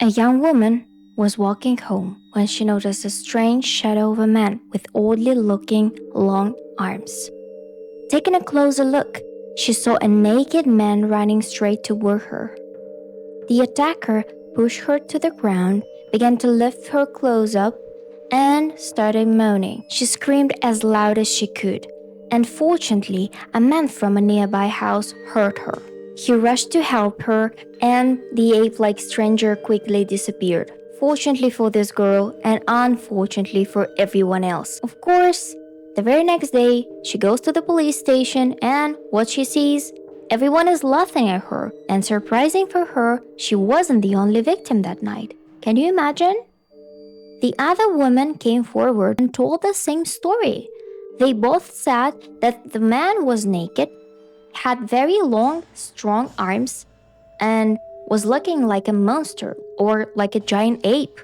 A young woman was walking home when she noticed a strange shadow of a man with oddly looking long arms. Taking a closer look, she saw a naked man running straight toward her. The attacker pushed her to the ground, began to lift her clothes up, and started moaning. She screamed as loud as she could, and fortunately, a man from a nearby house heard her. He rushed to help her, and the ape-like stranger quickly disappeared. Fortunately for this girl, and unfortunately for everyone else. Of course, the very next day, she goes to the police station, and what she sees? Everyone is laughing at her, and surprising for her, she wasn't the only victim that night. Can you imagine? The other women came forward and told the same story. They both said that the man was naked, had very long, strong arms, and was looking like a monster or like a giant ape.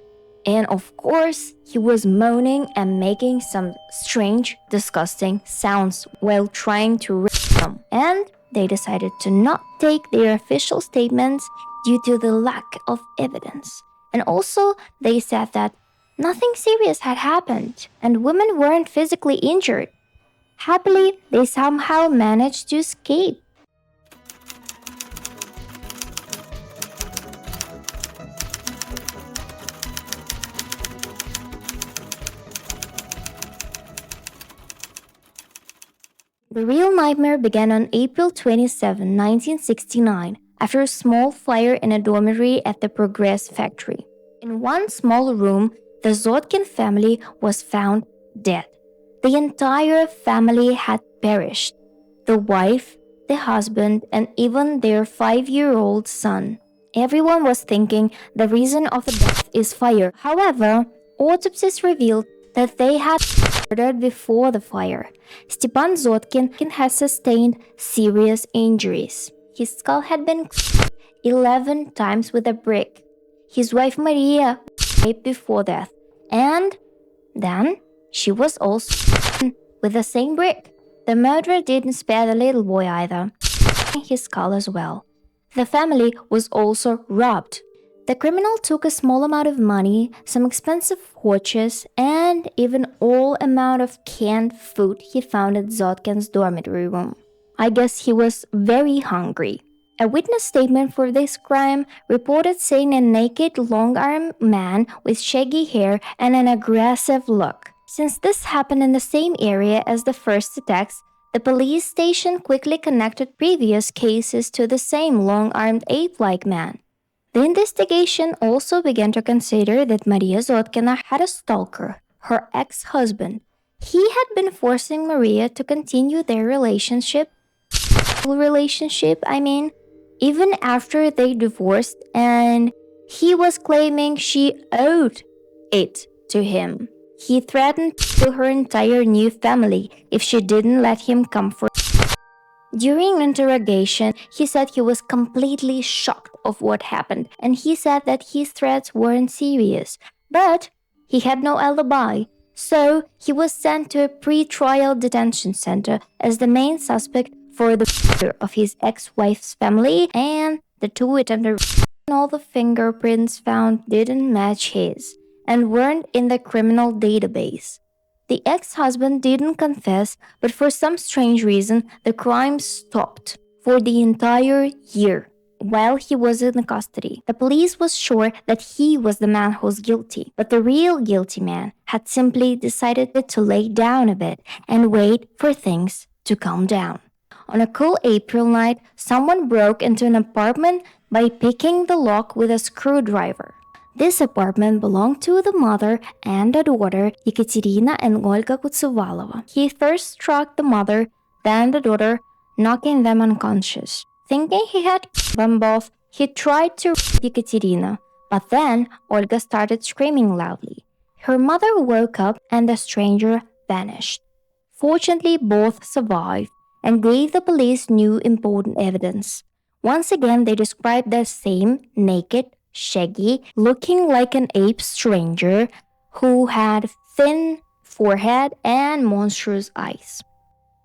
And of course, he was moaning and making some strange, disgusting sounds while trying to rape them. And they decided to not take their official statements due to the lack of evidence. And also, they said that nothing serious had happened and women weren't physically injured. Happily, they somehow managed to escape. The real nightmare began on April 27, 1969, after a small fire in a dormitory at the Progress factory. In one small room, the Zotkin family was found dead. The entire family had perished. The wife, the husband, and even their 5-year-old son. Everyone was thinking the reason of the death is fire. However, autopsies revealed that they had murdered before the fire. Stepan Zotkin had sustained serious injuries. His skull had been 11 times with a brick. His wife Maria was raped before death, and then she was also with the same brick. The murderer didn't spare the little boy either, his skull as well. The family was also robbed. The criminal took a small amount of money, some expensive watches, and even all amount of canned food he found at Zotkin's dormitory room. I guess he was very hungry. A witness statement for this crime reported seeing a naked, long-armed man with shaggy hair and an aggressive look. Since this happened in the same area as the first attacks, the police station quickly connected previous cases to the same long-armed ape-like man. The investigation also began to consider that Maria Zotkina had a stalker, her ex-husband. He had been forcing Maria to continue their relationship, even after they divorced, and he was claiming she owed it to him. He threatened to kill her entire new family if she didn't let him come for her. During interrogation, he said he was completely shocked of what happened, and he said that his threats weren't serious, but he had no alibi. So he was sent to a pre-trial detention center as the main suspect for the murder of his ex-wife's family, and the two attempted and all the fingerprints found didn't match his and weren't in the criminal database. The ex-husband didn't confess, but for some strange reason, the crime stopped for the entire year while he was in custody. The police was sure that he was the man who's guilty, but the real guilty man had simply decided to lay down a bit and wait for things to calm down. On a cool April night, someone broke into an apartment by picking the lock with a screwdriver. This apartment belonged to the mother and the daughter, Ekaterina and Olga Kutsuvalova. He first struck the mother, then the daughter, knocking them unconscious. Thinking he had killed them both, he tried to rape Ekaterina, but then Olga started screaming loudly. Her mother woke up and the stranger vanished. Fortunately, both survived and gave the police new important evidence. Once again, they described the same naked, shaggy, looking like an ape stranger who had thin forehead and monstrous eyes.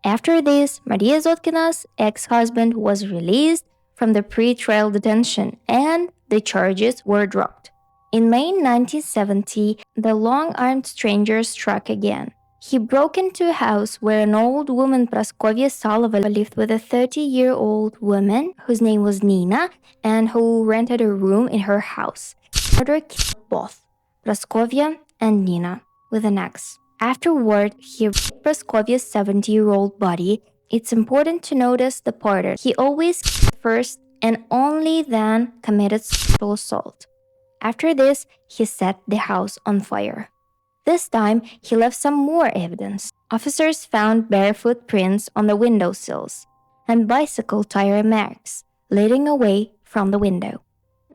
After this, Maria Zotkina's ex-husband was released from the pre-trial detention and the charges were dropped. In May 1970, the long-armed stranger struck again. He broke into a house where an old woman, Praskovia Salova, lived with a 30-year-old woman whose name was Nina and who rented a room in her house. The murderer killed both Praskovia and Nina with an axe. Afterward, he raped Praskovia's 70-year-old body. It's important to notice the pattern. He always killed first and only then committed sexual assault. After this, he set the house on fire. This time, he left some more evidence. Officers found bare footprints on the windowsills and bicycle tire marks leading away from the window.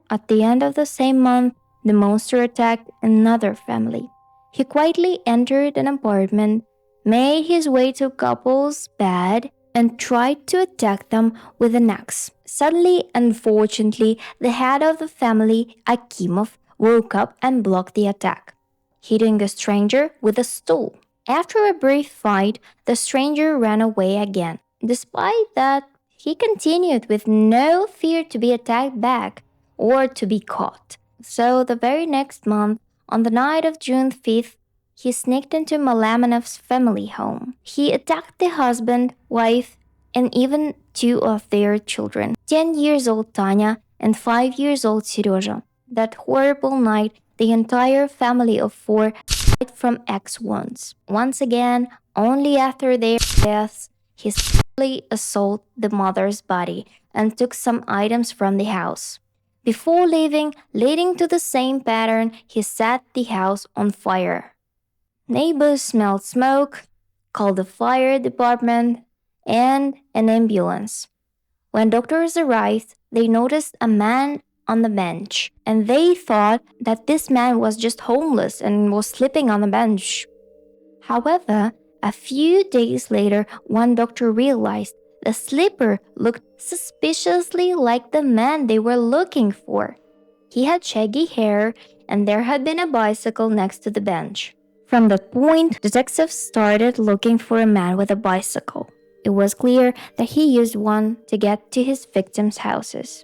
At the end of the same month, the monster attacked another family. He quietly entered an apartment, made his way to a couple's bed, and tried to attack them with an axe. Suddenly, unfortunately, the head of the family, Akimov, woke up and blocked the attack, hitting the stranger with a stool. After a brief fight, the stranger ran away again. Despite that, he continued with no fear to be attacked back or to be caught. So the very next month, on the night of June 5th, he sneaked into Malamenov's family home. He attacked the husband, wife, and even two of their children, 10 years old Tanya and 5 years old Serezha. That horrible night, the entire family of 4 died from axe wounds. Once again, only after their deaths, he sexually assaulted the mother's body and took some items from the house. Before leaving, leading to the same pattern, he set the house on fire. Neighbors smelled smoke, called the fire department, and an ambulance. When doctors arrived, they noticed a man on the bench, and they thought that this man was just homeless and was sleeping on the bench. However, a few days later, one doctor realized the sleeper looked suspiciously like the man they were looking for. He had shaggy hair, and there had been a bicycle next to the bench. From that point, detectives started looking for a man with a bicycle. It was clear that he used one to get to his victims' houses.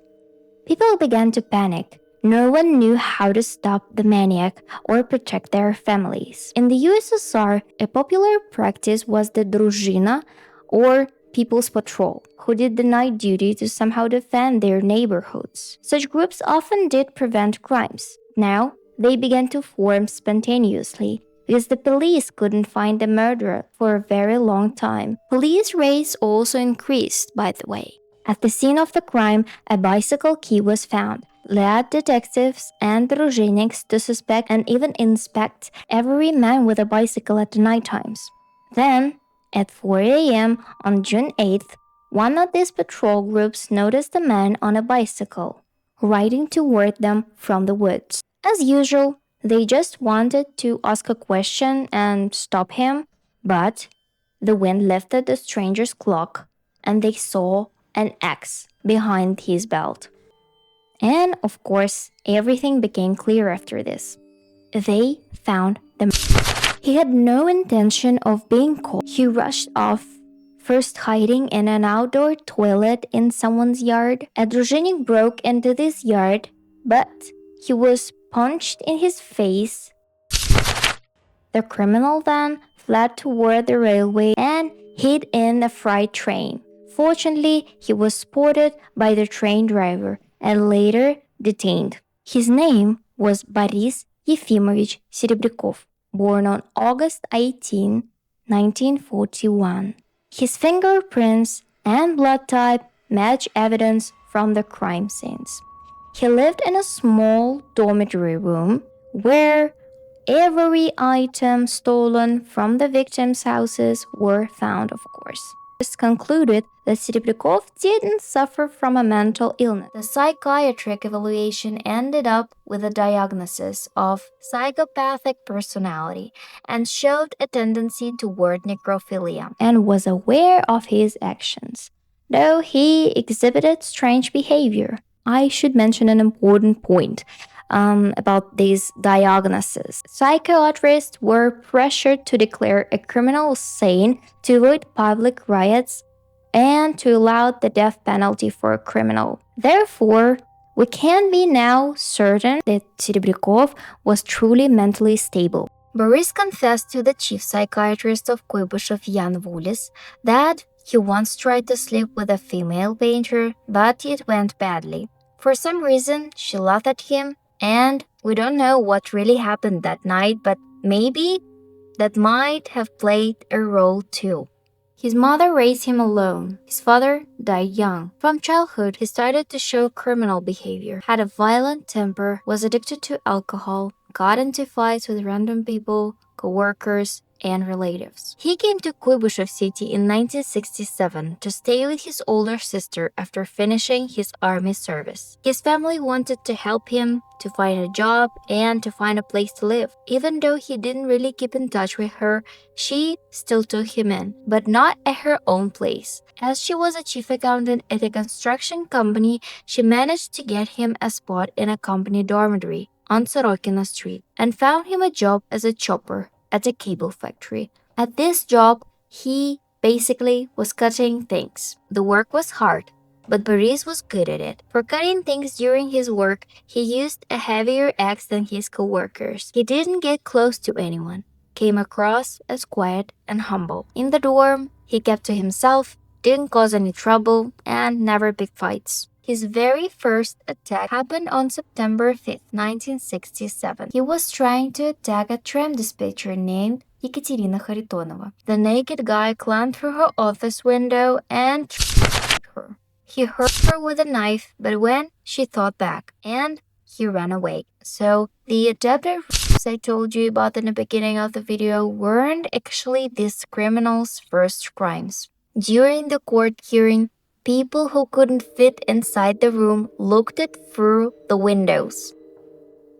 People began to panic. No one knew how to stop the maniac or protect their families. In the USSR, a popular practice was the druzhina, or People's Patrol, who did the night duty to somehow defend their neighborhoods. Such groups often did prevent crimes. Now, they began to form spontaneously because the police couldn't find the murderer for a very long time. Police raids also increased, by the way. At the scene of the crime, a bicycle key was found, led detectives and druzhiniks to suspect and even inspect every man with a bicycle at the night times. Then, at 4 a.m. on June 8th, one of these patrol groups noticed a man on a bicycle, riding toward them from the woods. As usual, they just wanted to ask a question and stop him, but the wind lifted the stranger's cloak, and they saw an axe behind his belt. And, of course, everything became clear after this. They found the murderer. He had no intention of being caught. He rushed off, first hiding in an outdoor toilet in someone's yard. A druzhinik broke into this yard, but he was punched in his face. The criminal then fled toward the railway and hid in a freight train. Fortunately, he was spotted by the train driver and later detained. His name was Boris Yefimovich Serebryakov, born on August 18, 1941. His fingerprints and blood type match evidence from the crime scenes. He lived in a small dormitory room where every item stolen from the victims' houses were found, of course. This concluded that Serebryakov didn't suffer from a mental illness. The psychiatric evaluation ended up with a diagnosis of psychopathic personality and showed a tendency toward necrophilia and was aware of his actions, though he exhibited strange behavior. I should mention an important point about these diagnoses. Psychiatrists were pressured to declare a criminal sane to avoid public riots and to allow the death penalty for a criminal. Therefore, We can be now certain that Serebryakov was truly mentally stable. Boris confessed to the chief psychiatrist of Kuybyshev, Jan Vulis, that he once tried to sleep with a female painter, but it went badly. For some reason, she laughed at him, and we don't know what really happened that night, but maybe that might have played a role too. His mother raised him alone. His father died young. From childhood, he started to show criminal behavior, had a violent temper, was addicted to alcohol, got into fights with random people, co-workers, and relatives. He came to Kuybyshev city in 1967 to stay with his older sister after finishing his army service. His family wanted to help him to find a job and to find a place to live. Even though he didn't really keep in touch with her, she still took him in, but not at her own place. As she was a chief accountant at a construction company, she managed to get him a spot in a company dormitory on Sorokina Street and found him a job as a chopper at a cable factory. At this job, he basically was cutting things. The work was hard, but Boris was good at it. For cutting things during his work, he used a heavier axe than his co-workers. He didn't get close to anyone, came across as quiet and humble. In the dorm, he kept to himself, didn't cause any trouble, and never picked fights. His very first attack happened on September 5, 1967. He was trying to attack a tram dispatcher named Ekaterina Kharitonova. The naked guy climbed through her office window and her. He hurt her with a knife, but when she thought back, and he ran away. So the adaptive rapes I told you about in the beginning of the video weren't actually this criminal's first crimes. During the court hearing, people who couldn't fit inside the room looked at through the windows.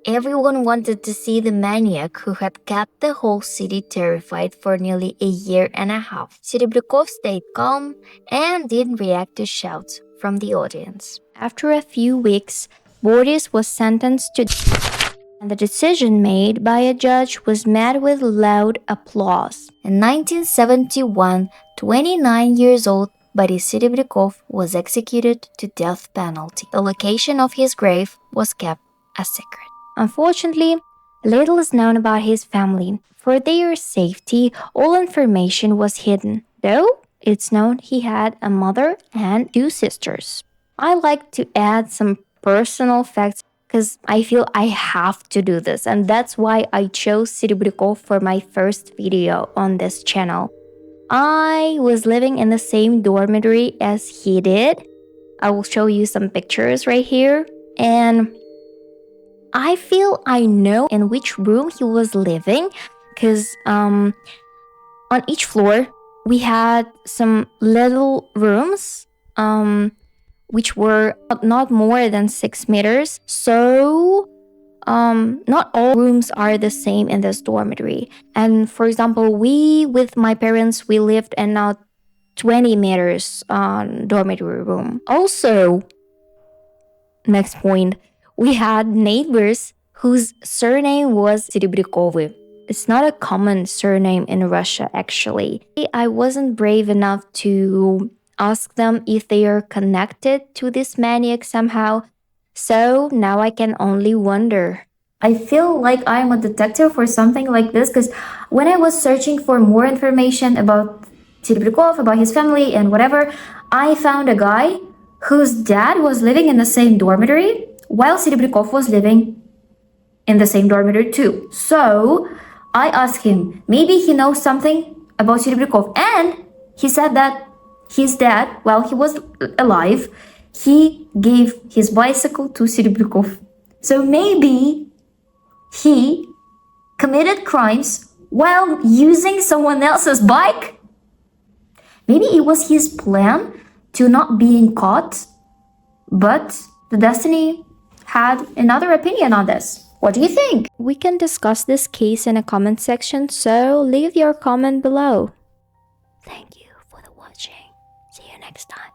Everyone wanted to see the maniac who had kept the whole city terrified for nearly a year and a half. Serebryakov stayed calm and didn't react to shouts from the audience. After a few weeks, Boris was sentenced to death, and the decision made by a judge was met with loud applause. In 1971, 29 years old, Boris Serebryakov was executed to death penalty. The location of his grave was kept a secret. Unfortunately, little is known about his family. For their safety, all information was hidden, though it's known he had a mother and 2 sisters. I like to add some personal facts because I feel I have to do this, and that's why I chose Serebryakov for my first video on this channel. I was living in the same dormitory as he did. I will show you some pictures right here. And I feel I know in which room he was living because on each floor we had some little rooms which were not more than 6 meters. So not all rooms are the same in this dormitory. And for example, with my parents, we lived in a 20 meters dormitory room. Also, next point, we had neighbors whose surname was Serebryakov. It's not a common surname in Russia, actually. I wasn't brave enough to ask them if they are connected to this maniac somehow. So now I can only wonder. I feel like I'm a detective or something like this because when I was searching for more information about Serebryakov, about his family and whatever, I found a guy whose dad was living in the same dormitory while Serebryakov was living in the same dormitory too. So I asked him, maybe he knows something about Serebryakov, and he said that his dad, while he was alive, he gave his bicycle to Serebryakov. So maybe he committed crimes while using someone else's bike? Maybe it was his plan to not being caught, but the destiny had another opinion on this. What do you think? We can discuss this case in a comment section, so leave your comment below. Thank you for watching. See you next time.